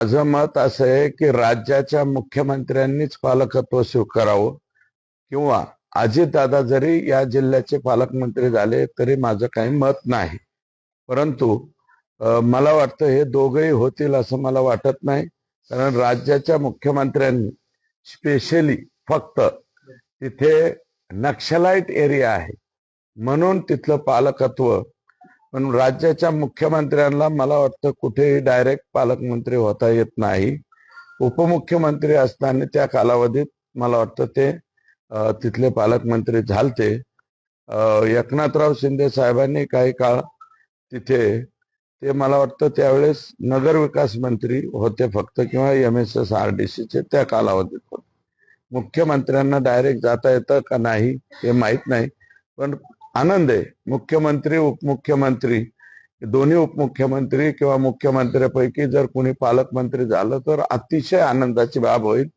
माझं मत असं आहे की राज्याच्या मुख्यमंत्र्यांनीच पालकत्व स्वीकारावं किंवा अजितदादा जरी या जिल्ह्याचे पालकमंत्री झाले तरी माझं काही मत नाही. परंतु मला वाटतं हे दोघंही होतील असं मला वाटत नाही. कारण राज्याच्या मुख्यमंत्र्यांनी स्पेशली फक्त तिथे नक्षलाईट एरिया आहे म्हणून तिथलं पालकत्व, पण राज्याच्या मुख्यमंत्र्यांना मला वाटतं कुठेही डायरेक्ट पालकमंत्री होता येत नाही. उपमुख्यमंत्री असताना त्या कालावधीत मला वाटतं ते तिथले पालकमंत्री झालते. एकनाथराव शिंदे साहेबांनी काही काळ तिथे ते मला वाटतं त्यावेळेस नगरविकास मंत्री होते फक्त, किंवा MSSRDCचे त्या कालावधीत होते. मुख्यमंत्र्यांना डायरेक्ट जाता येतं का नाही हे माहित नाही, पण आनंद आहे मुख्यमंत्री उपमुख्यमंत्री दोन्ही उपमुख्यमंत्री किंवा मुख्यमंत्र्यांपैकी जर कोणी पालकमंत्री झालं तर अतिशय आनंदाची बाब होईल.